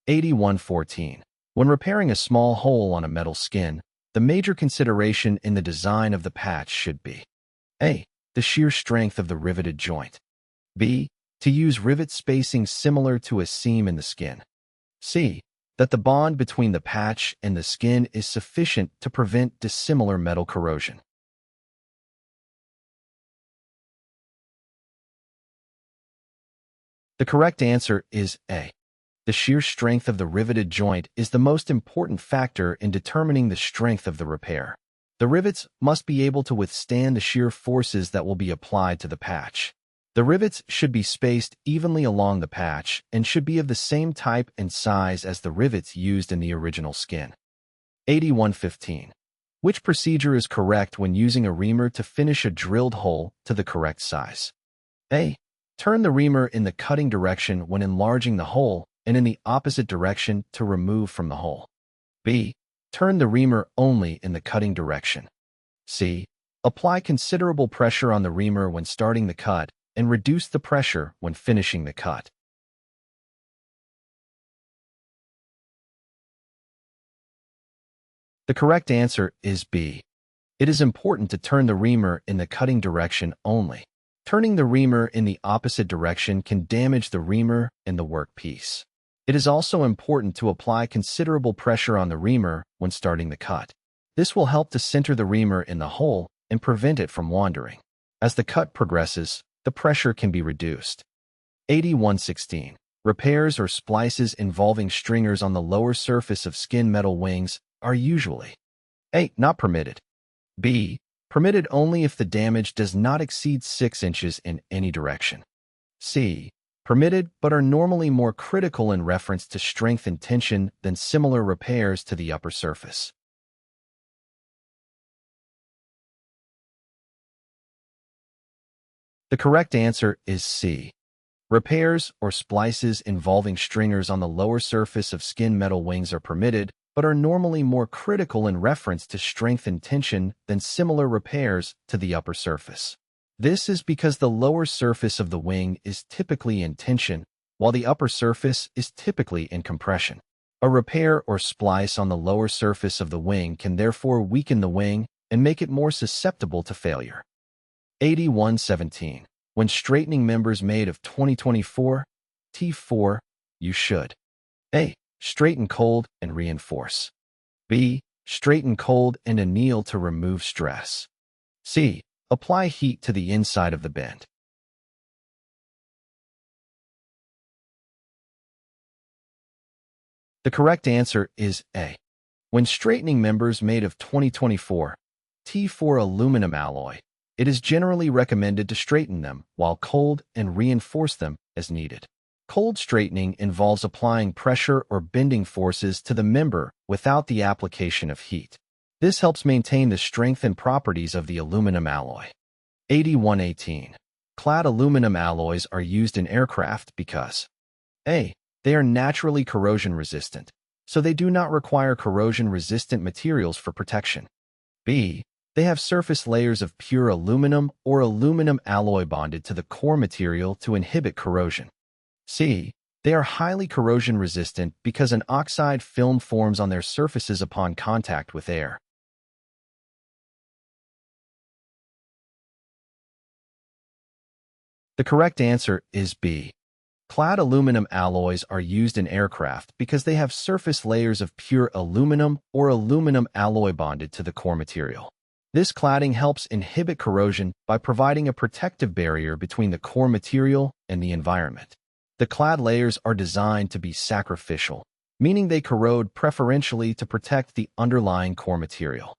Q8114. When repairing a small hole on a metal skin, the major consideration in the design of the patch should be A. The shear strength of the riveted joint. B. To use rivet spacing similar to a seam in the skin. C. That the bond between the patch and the skin is sufficient to prevent dissimilar metal corrosion. The correct answer is A. The shear strength of the riveted joint is the most important factor in determining the strength of the repair. The rivets must be able to withstand the shear forces that will be applied to the patch. The rivets should be spaced evenly along the patch and should be of the same type and size as the rivets used in the original skin. Q8115. Which procedure is correct when using a reamer to finish a drilled hole to the correct size? A. Turn the reamer in the cutting direction when enlarging the hole and in the opposite direction to remove from the hole. B. Turn the reamer only in the cutting direction. C. Apply considerable pressure on the reamer when starting the cut and reduce the pressure when finishing the cut. The correct answer is B. It is important to turn the reamer in the cutting direction only. Turning the reamer in the opposite direction can damage the reamer and the workpiece. It is also important to apply considerable pressure on the reamer when starting the cut. This will help to center the reamer in the hole and prevent it from wandering. As the cut progresses, the pressure can be reduced. Q8116. Repairs or splices involving stringers on the lower surface of skin metal wings are usually A. Not permitted. B. Permitted only if the damage does not exceed 6 inches in any direction. C. Permitted but are normally more critical in reference to strength and tension than similar repairs to the upper surface. The correct answer is C. Repairs or splices involving stringers on the lower surface of skin metal wings are permitted, but are normally more critical in reference to strength and tension than similar repairs to the upper surface. This is because the lower surface of the wing is typically in tension, while the upper surface is typically in compression. A repair or splice on the lower surface of the wing can therefore weaken the wing and make it more susceptible to failure. Q8117. When straightening members made of 2024 T4, you should A. Straighten cold and reinforce. B. Straighten cold and anneal to remove stress. C. Apply heat to the inside of the bend. The correct answer is A. When straightening members made of 2024 T4 aluminum alloy, it is generally recommended to straighten them while cold and reinforce them as needed. Cold straightening involves applying pressure or bending forces to the member without the application of heat. This helps maintain the strength and properties of the aluminum alloy. Q8118. Clad aluminum alloys are used in aircraft because A. They are naturally corrosion resistant, so they do not require corrosion-resistant materials for protection. B. They have surface layers of pure aluminum or aluminum alloy bonded to the core material to inhibit corrosion. C. They are highly corrosion-resistant because an oxide film forms on their surfaces upon contact with air. The correct answer is B. Clad aluminum alloys are used in aircraft because they have surface layers of pure aluminum or aluminum alloy bonded to the core material. This cladding helps inhibit corrosion by providing a protective barrier between the core material and the environment. The clad layers are designed to be sacrificial, meaning they corrode preferentially to protect the underlying core material.